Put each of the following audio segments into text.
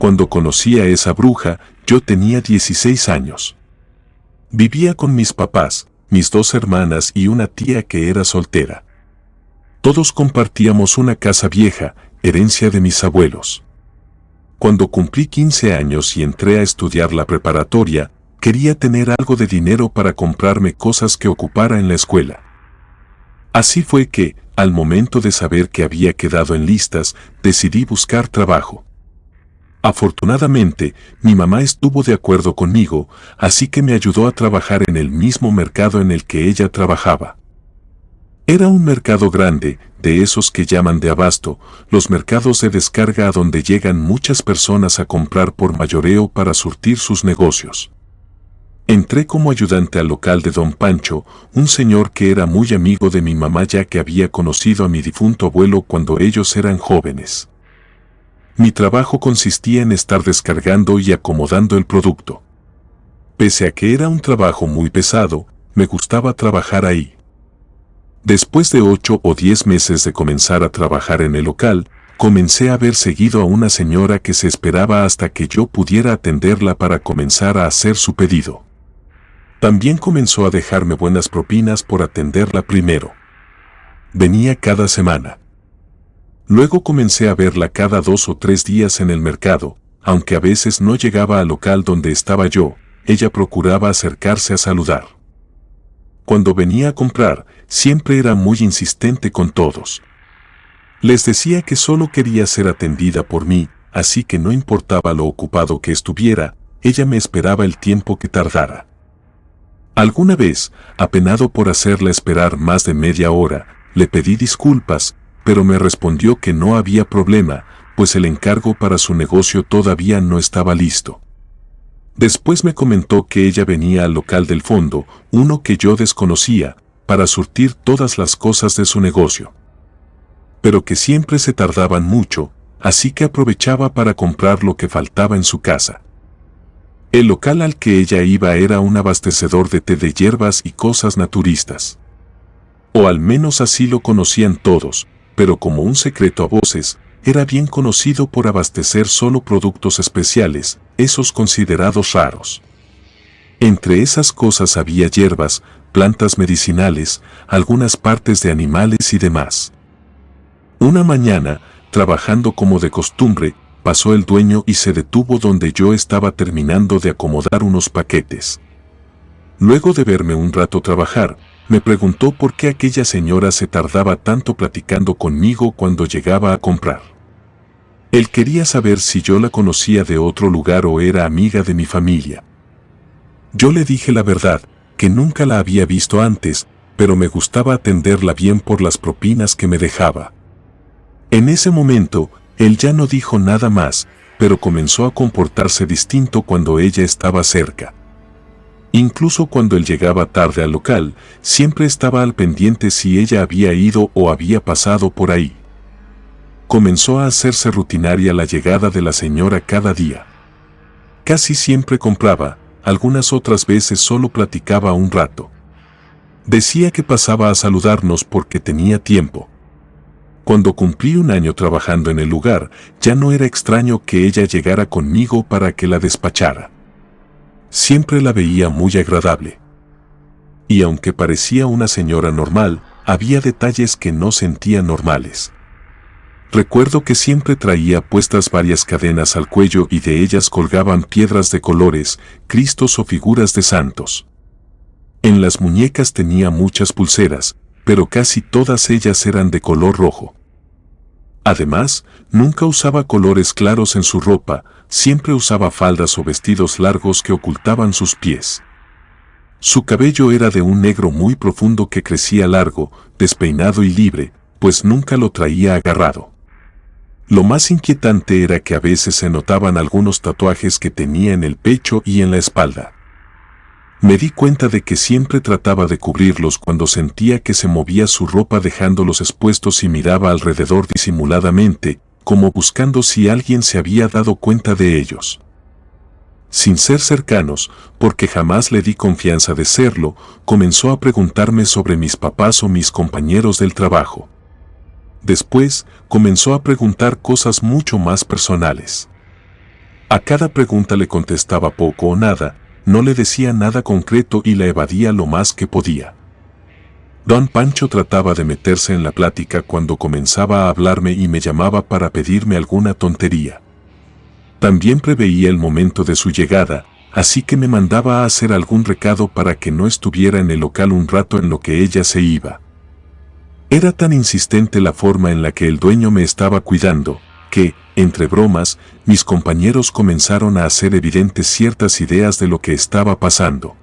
Cuando conocí a esa bruja, yo tenía 16 años. Vivía con mis papás, mis 2 hermanas y una tía que era soltera. Todos compartíamos una casa vieja, herencia de mis abuelos. Cuando cumplí 15 años y entré a estudiar la preparatoria, quería tener algo de dinero para comprarme cosas que ocupara en la escuela. Así fue que, al momento de saber que había quedado en listas, decidí buscar trabajo. Afortunadamente, mi mamá estuvo de acuerdo conmigo, así que me ayudó a trabajar en el mismo mercado en el que ella trabajaba. Era un mercado grande, de esos que llaman de abasto, los mercados de descarga a donde llegan muchas personas a comprar por mayoreo para surtir sus negocios. Entré como ayudante al local de don Pancho, un señor que era muy amigo de mi mamá ya que había conocido a mi difunto abuelo cuando ellos eran jóvenes. Mi trabajo consistía en estar descargando y acomodando el producto. Pese a que era un trabajo muy pesado, me gustaba trabajar ahí. Después de 8 o 10 meses de comenzar a trabajar en el local, comencé a ver seguido a una señora que se esperaba hasta que yo pudiera atenderla para comenzar a hacer su pedido. También comenzó a dejarme buenas propinas por atenderla primero. Venía cada semana. Luego comencé a verla cada 2 o 3 días en el mercado, aunque a veces no llegaba al local donde estaba yo, ella procuraba acercarse a saludar. Cuando venía a comprar, siempre era muy insistente con todos. Les decía que solo quería ser atendida por mí, así que no importaba lo ocupado que estuviera, ella me esperaba el tiempo que tardara. Alguna vez, apenado por hacerla esperar más de media hora, le pedí disculpas, pero me respondió que no había problema, pues el encargo para su negocio todavía no estaba listo. Después me comentó que ella venía al local del fondo, uno que yo desconocía, para surtir todas las cosas de su negocio. Pero que siempre se tardaban mucho, así que aprovechaba para comprar lo que faltaba en su casa. El local al que ella iba era un abastecedor de té de hierbas y cosas naturistas. O al menos así lo conocían todos, pero como un secreto a voces, era bien conocido por abastecer solo productos especiales, esos considerados raros. Entre esas cosas había hierbas, plantas medicinales, algunas partes de animales y demás. Una mañana, trabajando como de costumbre, pasó el dueño y se detuvo donde yo estaba terminando de acomodar unos paquetes. Luego de verme un rato trabajar, me preguntó por qué aquella señora se tardaba tanto platicando conmigo cuando llegaba a comprar. Él quería saber si yo la conocía de otro lugar o era amiga de mi familia. Yo le dije la verdad, que nunca la había visto antes, pero me gustaba atenderla bien por las propinas que me dejaba. En ese momento, él ya no dijo nada más, pero comenzó a comportarse distinto cuando ella estaba cerca. Incluso cuando él llegaba tarde al local, siempre estaba al pendiente si ella había ido o había pasado por ahí. Comenzó a hacerse rutinaria la llegada de la señora cada día. Casi siempre compraba, algunas otras veces solo platicaba un rato. Decía que pasaba a saludarnos porque tenía tiempo. Cuando cumplí 1 año trabajando en el lugar, ya no era extraño que ella llegara conmigo para que la despachara. Siempre la veía muy agradable. Y aunque parecía una señora normal, había detalles que no sentía normales. Recuerdo que siempre traía puestas varias cadenas al cuello y de ellas colgaban piedras de colores, cristos o figuras de santos. En las muñecas tenía muchas pulseras, pero casi todas ellas eran de color rojo. Además, nunca usaba colores claros en su ropa, siempre usaba faldas o vestidos largos que ocultaban sus pies. Su cabello era de un negro muy profundo que crecía largo, despeinado y libre, pues nunca lo traía agarrado. Lo más inquietante era que a veces se notaban algunos tatuajes que tenía en el pecho y en la espalda. Me di cuenta de que siempre trataba de cubrirlos cuando sentía que se movía su ropa dejándolos expuestos y miraba alrededor disimuladamente, como buscando si alguien se había dado cuenta de ellos. Sin ser cercanos, porque jamás le di confianza de serlo, comenzó a preguntarme sobre mis papás o mis compañeros del trabajo. Después, comenzó a preguntar cosas mucho más personales. A cada pregunta le contestaba poco o nada, no le decía nada concreto y la evadía lo más que podía. Don Pancho trataba de meterse en la plática cuando comenzaba a hablarme y me llamaba para pedirme alguna tontería. También preveía el momento de su llegada, así que me mandaba a hacer algún recado para que no estuviera en el local un rato en lo que ella se iba. Era tan insistente la forma en la que el dueño me estaba cuidando, que, entre bromas, mis compañeros comenzaron a hacer evidentes ciertas ideas de lo que estaba pasando.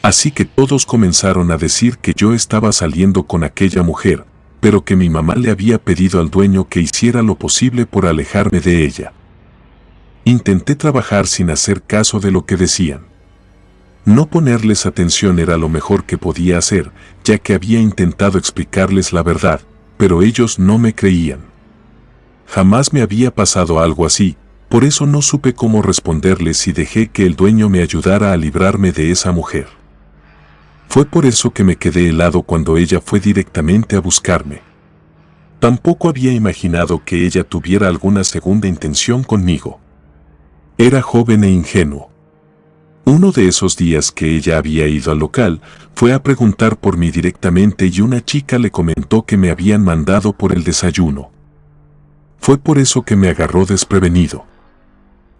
Así que todos comenzaron a decir que yo estaba saliendo con aquella mujer, pero que mi mamá le había pedido al dueño que hiciera lo posible por alejarme de ella. Intenté trabajar sin hacer caso de lo que decían. No ponerles atención era lo mejor que podía hacer, ya que había intentado explicarles la verdad, pero ellos no me creían. Jamás me había pasado algo así, por eso no supe cómo responderles y dejé que el dueño me ayudara a librarme de esa mujer. Fue por eso que me quedé helado cuando ella fue directamente a buscarme. Tampoco había imaginado que ella tuviera alguna segunda intención conmigo. Era joven e ingenuo. Uno de esos días que ella había ido al local, fue a preguntar por mí directamente y una chica le comentó que me habían mandado por el desayuno. Fue por eso que me agarró desprevenido.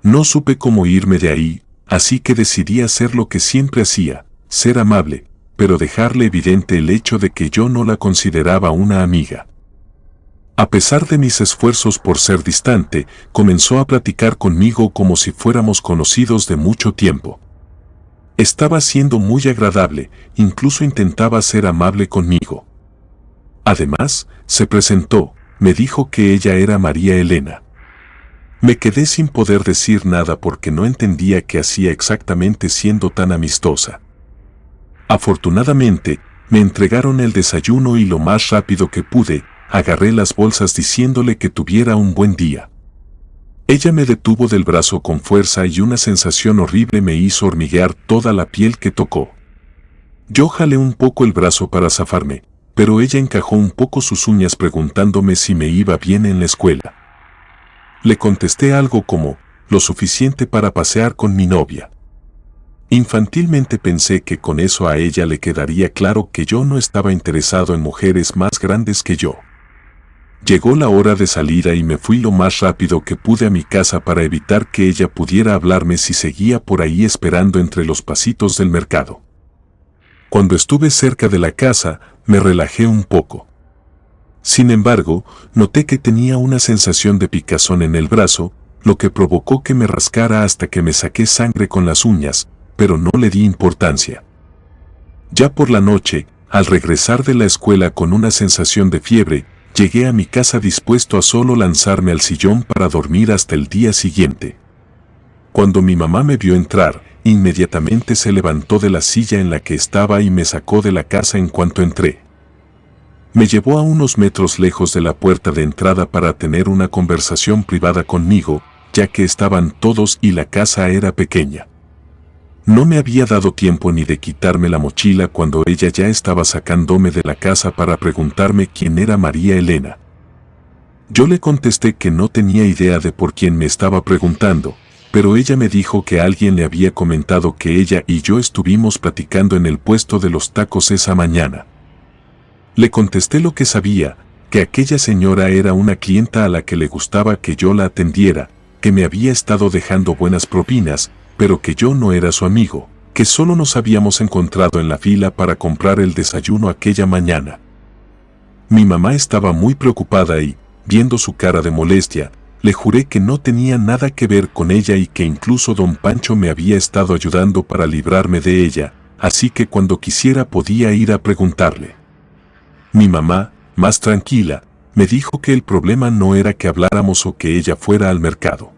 No supe cómo irme de ahí, así que decidí hacer lo que siempre hacía, ser amable, pero dejarle evidente el hecho de que yo no la consideraba una amiga. A pesar de mis esfuerzos por ser distante, comenzó a platicar conmigo como si fuéramos conocidos de mucho tiempo. Estaba siendo muy agradable, incluso intentaba ser amable conmigo. Además, se presentó, me dijo que ella era María Elena. Me quedé sin poder decir nada porque no entendía qué hacía exactamente siendo tan amistosa. Afortunadamente, me entregaron el desayuno y lo más rápido que pude, agarré las bolsas diciéndole que tuviera un buen día. Ella me detuvo del brazo con fuerza y una sensación horrible me hizo hormiguear toda la piel que tocó. Yo jalé un poco el brazo para zafarme, pero ella encajó un poco sus uñas preguntándome si me iba bien en la escuela. Le contesté algo como, lo suficiente para pasear con mi novia. Infantilmente pensé que con eso a ella le quedaría claro que yo no estaba interesado en mujeres más grandes que yo. Llegó la hora de salida y me fui lo más rápido que pude a mi casa para evitar que ella pudiera hablarme si seguía por ahí esperando entre los pasitos del mercado. Cuando estuve cerca de la casa, me relajé un poco. Sin embargo, noté que tenía una sensación de picazón en el brazo, lo que provocó que me rascara hasta que me saqué sangre con las uñas, pero no le di importancia. Ya por la noche, al regresar de la escuela con una sensación de fiebre, llegué a mi casa dispuesto a solo lanzarme al sillón para dormir hasta el día siguiente. Cuando mi mamá me vio entrar, inmediatamente se levantó de la silla en la que estaba y me sacó de la casa en cuanto entré. Me llevó a unos metros lejos de la puerta de entrada para tener una conversación privada conmigo, ya que estaban todos y la casa era pequeña. No me había dado tiempo ni de quitarme la mochila cuando ella ya estaba sacándome de la casa para preguntarme quién era María Elena. Yo le contesté que no tenía idea de por quién me estaba preguntando, pero ella me dijo que alguien le había comentado que ella y yo estuvimos platicando en el puesto de los tacos esa mañana. Le contesté lo que sabía, que aquella señora era una clienta a la que le gustaba que yo la atendiera, que me había estado dejando buenas propinas, pero que yo no era su amigo, que solo nos habíamos encontrado en la fila para comprar el desayuno aquella mañana. Mi mamá estaba muy preocupada y, viendo su cara de molestia, le juré que no tenía nada que ver con ella y que incluso don Pancho me había estado ayudando para librarme de ella, así que cuando quisiera podía ir a preguntarle. Mi mamá, más tranquila, me dijo que el problema no era que habláramos o que ella fuera al mercado.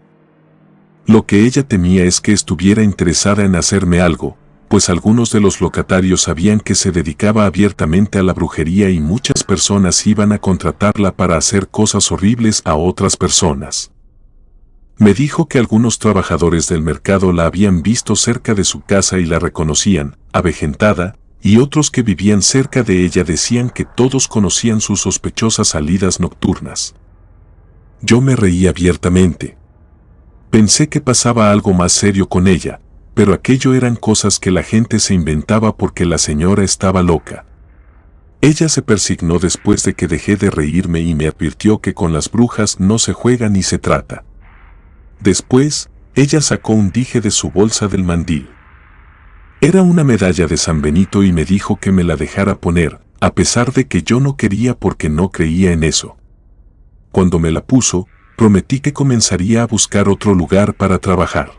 Lo que ella temía es que estuviera interesada en hacerme algo, pues algunos de los locatarios sabían que se dedicaba abiertamente a la brujería y muchas personas iban a contratarla para hacer cosas horribles a otras personas. Me dijo que algunos trabajadores del mercado la habían visto cerca de su casa y la reconocían, avejentada, y otros que vivían cerca de ella decían que todos conocían sus sospechosas salidas nocturnas. Yo me reí abiertamente. Pensé que pasaba algo más serio con ella, pero aquello eran cosas que la gente se inventaba porque la señora estaba loca. Ella se persignó después de que dejé de reírme y me advirtió que con las brujas no se juega ni se trata. Después, ella sacó un dije de su bolsa del mandil. Era una medalla de San Benito y me dijo que me la dejara poner, a pesar de que yo no quería porque no creía en eso. Cuando me la puso, prometí que comenzaría a buscar otro lugar para trabajar.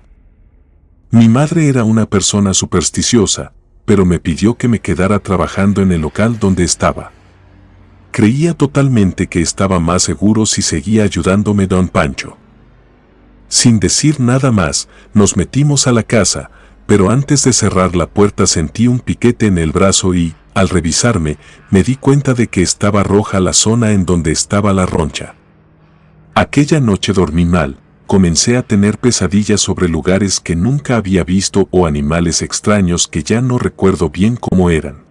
Mi madre era una persona supersticiosa, pero me pidió que me quedara trabajando en el local donde estaba. Creía totalmente que estaba más seguro si seguía ayudándome don Pancho. Sin decir nada más, nos metimos a la casa, pero antes de cerrar la puerta sentí un piquete en el brazo y, al revisarme, me di cuenta de que estaba roja la zona en donde estaba la roncha. Aquella noche dormí mal, comencé a tener pesadillas sobre lugares que nunca había visto o animales extraños que ya no recuerdo bien cómo eran.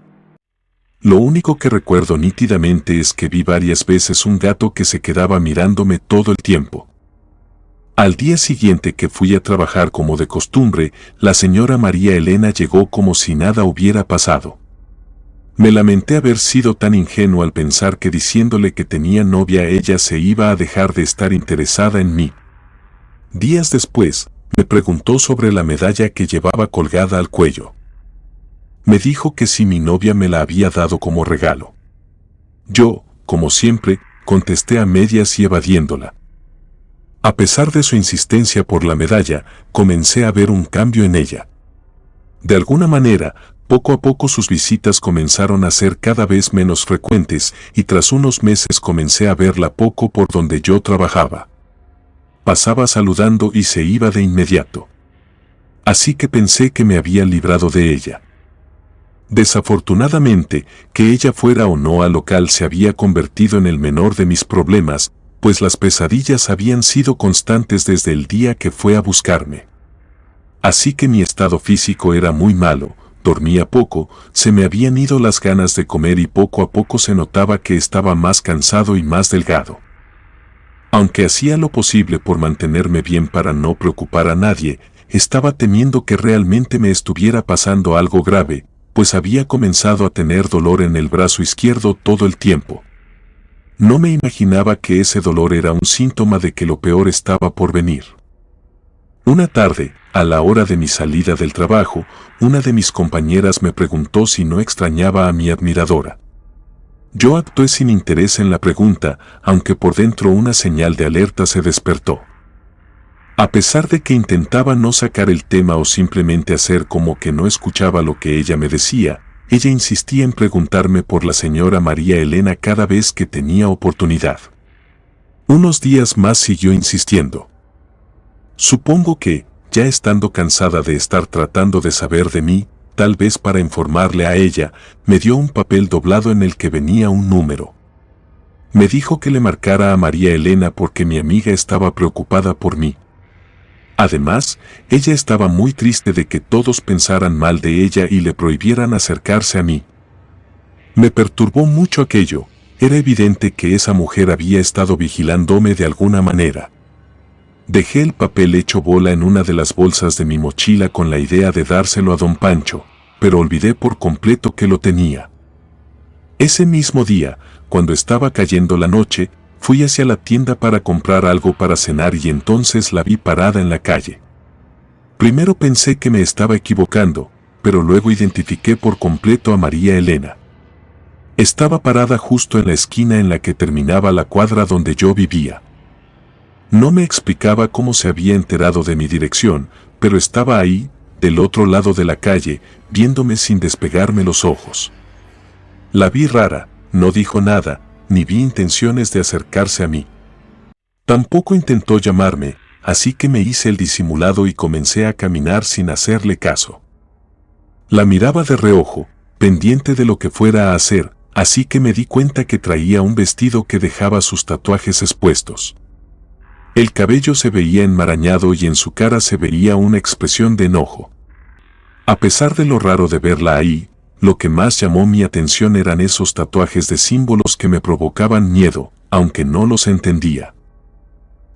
Lo único que recuerdo nítidamente es que vi varias veces un gato que se quedaba mirándome todo el tiempo. Al día siguiente que fui a trabajar como de costumbre, la señora María Elena llegó como si nada hubiera pasado. Me lamenté haber sido tan ingenuo al pensar que diciéndole que tenía novia ella se iba a dejar de estar interesada en mí. Días después, me preguntó sobre la medalla que llevaba colgada al cuello. Me dijo que si mi novia me la había dado como regalo. Yo, como siempre, contesté a medias y evadiéndola. A pesar de su insistencia por la medalla, comencé a ver un cambio en ella. De alguna manera, poco a poco sus visitas comenzaron a ser cada vez menos frecuentes y tras unos meses comencé a verla poco por donde yo trabajaba. Pasaba saludando y se iba de inmediato. Así que pensé que me había librado de ella. Desafortunadamente, que ella fuera o no al local se había convertido en el menor de mis problemas, pues las pesadillas habían sido constantes desde el día que fue a buscarme. Así que mi estado físico era muy malo, dormía poco, se me habían ido las ganas de comer y poco a poco se notaba que estaba más cansado y más delgado. Aunque hacía lo posible por mantenerme bien para no preocupar a nadie, estaba temiendo que realmente me estuviera pasando algo grave, pues había comenzado a tener dolor en el brazo izquierdo todo el tiempo. No me imaginaba que ese dolor era un síntoma de que lo peor estaba por venir. Una tarde, a la hora de mi salida del trabajo, una de mis compañeras me preguntó si no extrañaba a mi admiradora. Yo actué sin interés en la pregunta, aunque por dentro una señal de alerta se despertó. A pesar de que intentaba no sacar el tema o simplemente hacer como que no escuchaba lo que ella me decía, ella insistía en preguntarme por la señora María Elena cada vez que tenía oportunidad. Unos días más siguió insistiendo. Supongo que, ya estando cansada de estar tratando de saber de mí, tal vez para informarle a ella, me dio un papel doblado en el que venía un número. Me dijo que le marcara a María Elena porque mi amiga estaba preocupada por mí. Además, ella estaba muy triste de que todos pensaran mal de ella y le prohibieran acercarse a mí. Me perturbó mucho aquello, era evidente que esa mujer había estado vigilándome de alguna manera. Dejé el papel hecho bola en una de las bolsas de mi mochila con la idea de dárselo a don Pancho, pero olvidé por completo que lo tenía. Ese mismo día, cuando estaba cayendo la noche, fui hacia la tienda para comprar algo para cenar y entonces la vi parada en la calle. Primero pensé que me estaba equivocando, pero luego identifiqué por completo a María Elena. Estaba parada justo en la esquina en la que terminaba la cuadra donde yo vivía. No me explicaba cómo se había enterado de mi dirección, pero estaba ahí, del otro lado de la calle, viéndome sin despegarme los ojos. La vi rara, no dijo nada, ni vi intenciones de acercarse a mí. Tampoco intentó llamarme, así que me hice el disimulado y comencé a caminar sin hacerle caso. La miraba de reojo, pendiente de lo que fuera a hacer, así que me di cuenta que traía un vestido que dejaba sus tatuajes expuestos. El cabello se veía enmarañado y en su cara se veía una expresión de enojo. A pesar de lo raro de verla ahí, lo que más llamó mi atención eran esos tatuajes de símbolos que me provocaban miedo, aunque no los entendía.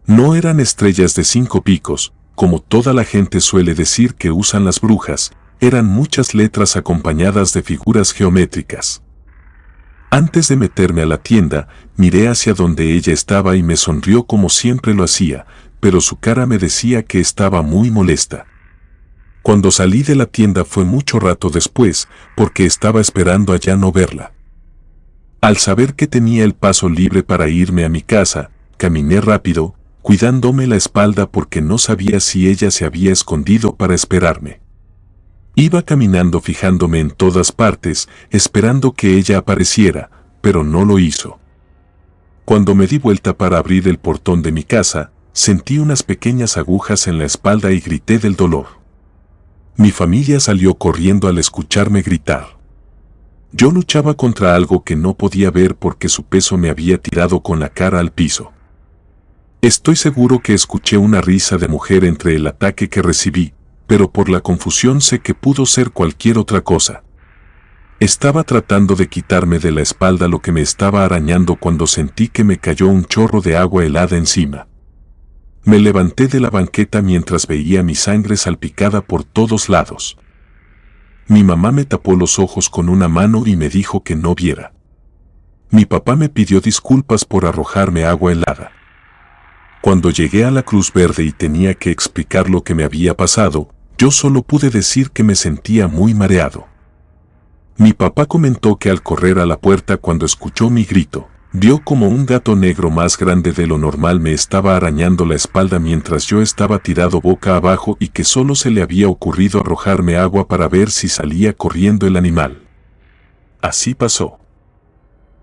No eran estrellas de 5 picos, como toda la gente suele decir que usan las brujas, eran muchas letras acompañadas de figuras geométricas. Antes de meterme a la tienda, miré hacia donde ella estaba y me sonrió como siempre lo hacía, pero su cara me decía que estaba muy molesta. Cuando salí de la tienda fue mucho rato después, porque estaba esperando allá no verla. Al saber que tenía el paso libre para irme a mi casa, caminé rápido, cuidándome la espalda porque no sabía si ella se había escondido para esperarme. Iba caminando fijándome en todas partes, esperando que ella apareciera, pero no lo hizo. Cuando me di vuelta para abrir el portón de mi casa, sentí unas pequeñas agujas en la espalda y grité del dolor. Mi familia salió corriendo al escucharme gritar. Yo luchaba contra algo que no podía ver porque su peso me había tirado con la cara al piso. Estoy seguro que escuché una risa de mujer entre el ataque que recibí, pero por la confusión sé que pudo ser cualquier otra cosa. Estaba tratando de quitarme de la espalda lo que me estaba arañando cuando sentí que me cayó un chorro de agua helada encima. Me levanté de la banqueta mientras veía mi sangre salpicada por todos lados. Mi mamá me tapó los ojos con una mano y me dijo que no viera. Mi papá me pidió disculpas por arrojarme agua helada. Cuando llegué a la Cruz Verde y tenía que explicar lo que me había pasado, yo solo pude decir que me sentía muy mareado. Mi papá comentó que al correr a la puerta cuando escuchó mi grito, vio como un gato negro más grande de lo normal me estaba arañando la espalda mientras yo estaba tirado boca abajo y que solo se le había ocurrido arrojarme agua para ver si salía corriendo el animal. Así pasó.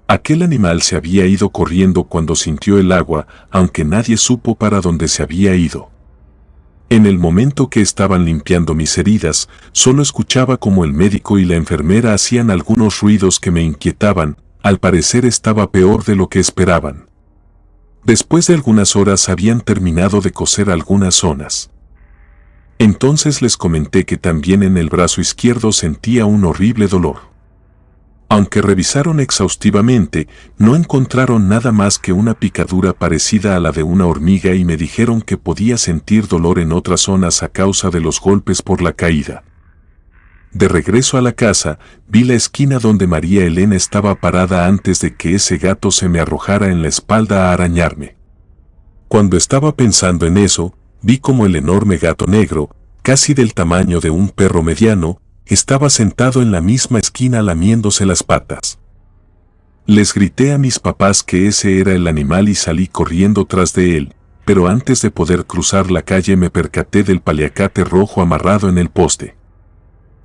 Aquel animal se había ido corriendo cuando sintió el agua, aunque nadie supo para dónde se había ido. En el momento que estaban limpiando mis heridas, solo escuchaba como el médico y la enfermera hacían algunos ruidos que me inquietaban. Al parecer estaba peor de lo que esperaban. Después de algunas horas habían terminado de coser algunas zonas. Entonces les comenté que también en el brazo izquierdo sentía un horrible dolor. Aunque revisaron exhaustivamente, no encontraron nada más que una picadura parecida a la de una hormiga y me dijeron que podía sentir dolor en otras zonas a causa de los golpes por la caída. De regreso a la casa, vi la esquina donde María Elena estaba parada antes de que ese gato se me arrojara en la espalda a arañarme. Cuando estaba pensando en eso, vi como el enorme gato negro, casi del tamaño de un perro mediano, estaba sentado en la misma esquina lamiéndose las patas. Les grité a mis papás que ese era el animal y salí corriendo tras de él, pero antes de poder cruzar la calle me percaté del paliacate rojo amarrado en el poste.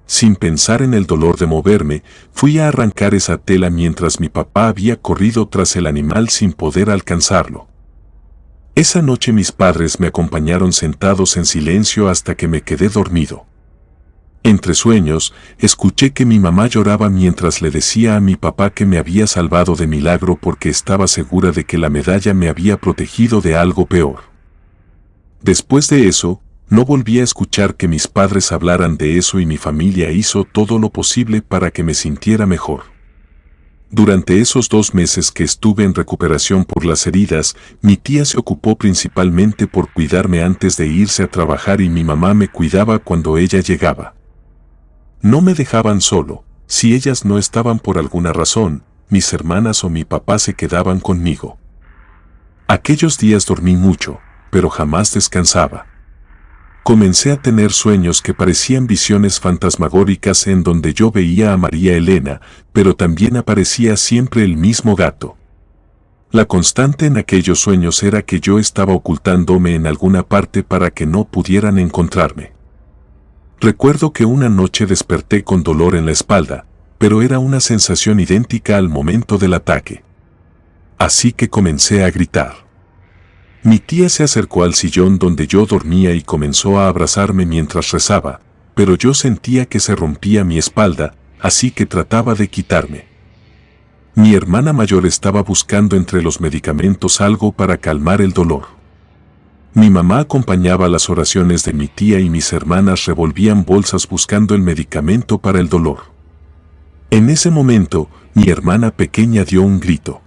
Sin pensar en el dolor de moverme, fui a arrancar esa tela mientras mi papá había corrido tras el animal sin poder alcanzarlo. Esa noche mis padres me acompañaron sentados en silencio hasta que me quedé dormido. Entre sueños, escuché que mi mamá lloraba mientras le decía a mi papá que me había salvado de milagro porque estaba segura de que la medalla me había protegido de algo peor. Después de eso, no volví a escuchar que mis padres hablaran de eso y mi familia hizo todo lo posible para que me sintiera mejor. Durante esos 2 meses que estuve en recuperación por las heridas, mi tía se ocupó principalmente por cuidarme antes de irse a trabajar y mi mamá me cuidaba cuando ella llegaba. No me dejaban solo, si ellas no estaban por alguna razón, mis hermanas o mi papá se quedaban conmigo. Aquellos días dormí mucho, pero jamás descansaba. Comencé a tener sueños que parecían visiones fantasmagóricas en donde yo veía a María Elena, pero también aparecía siempre el mismo gato. La constante en aquellos sueños era que yo estaba ocultándome en alguna parte para que no pudieran encontrarme. Recuerdo que una noche desperté con dolor en la espalda, pero era una sensación idéntica al momento del ataque. Así que comencé a gritar. Mi tía se acercó al sillón donde yo dormía y comenzó a abrazarme mientras rezaba, pero yo sentía que se rompía mi espalda, así que trataba de quitarme. Mi hermana mayor estaba buscando entre los medicamentos algo para calmar el dolor. Mi mamá acompañaba las oraciones de mi tía y mis hermanas revolvían bolsas buscando el medicamento para el dolor. En ese momento, mi hermana pequeña dio un grito.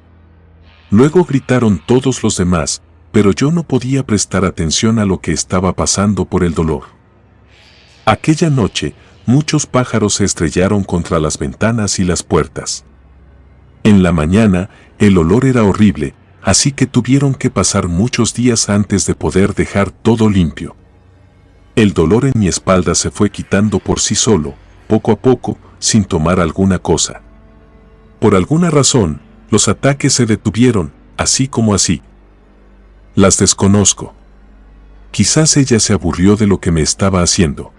Luego gritaron todos los demás, pero yo no podía prestar atención a lo que estaba pasando por el dolor. Aquella noche, muchos pájaros se estrellaron contra las ventanas y las puertas. En la mañana, el olor era horrible, así que tuvieron que pasar muchos días antes de poder dejar todo limpio. El dolor en mi espalda se fue quitando por sí solo, poco a poco, sin tomar alguna cosa. Por alguna razón, los ataques se detuvieron, así como así. Las desconozco. Quizás ella se aburrió de lo que me estaba haciendo.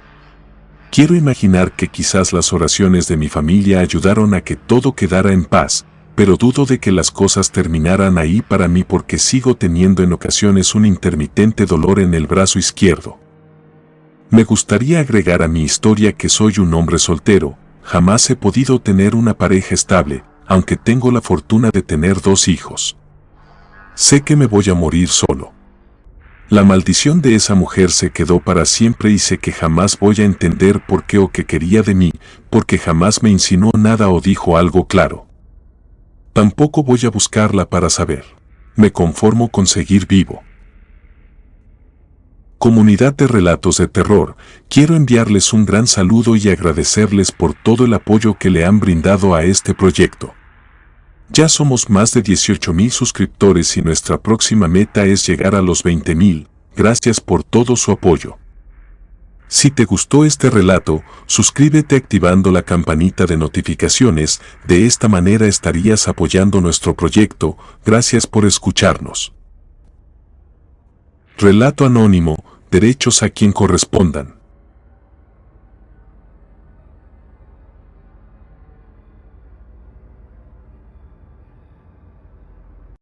Quiero imaginar que quizás las oraciones de mi familia ayudaron a que todo quedara en paz, pero dudo de que las cosas terminaran ahí para mí porque sigo teniendo en ocasiones un intermitente dolor en el brazo izquierdo. Me gustaría agregar a mi historia que soy un hombre soltero, jamás he podido tener una pareja estable, aunque tengo la fortuna de tener 2 hijos. Sé que me voy a morir solo. La maldición de esa mujer se quedó para siempre y sé que jamás voy a entender por qué o qué quería de mí, porque jamás me insinuó nada o dijo algo claro. Tampoco voy a buscarla para saber. Me conformo con seguir vivo. Comunidad de relatos de terror, quiero enviarles un gran saludo y agradecerles por todo el apoyo que le han brindado a este proyecto. Ya somos más de 18,000 suscriptores y nuestra próxima meta es llegar a los 20,000. Gracias por todo su apoyo. Si te gustó este relato, suscríbete activando la campanita de notificaciones, de esta manera estarías apoyando nuestro proyecto. Gracias por escucharnos. Relato anónimo, derechos a quien correspondan.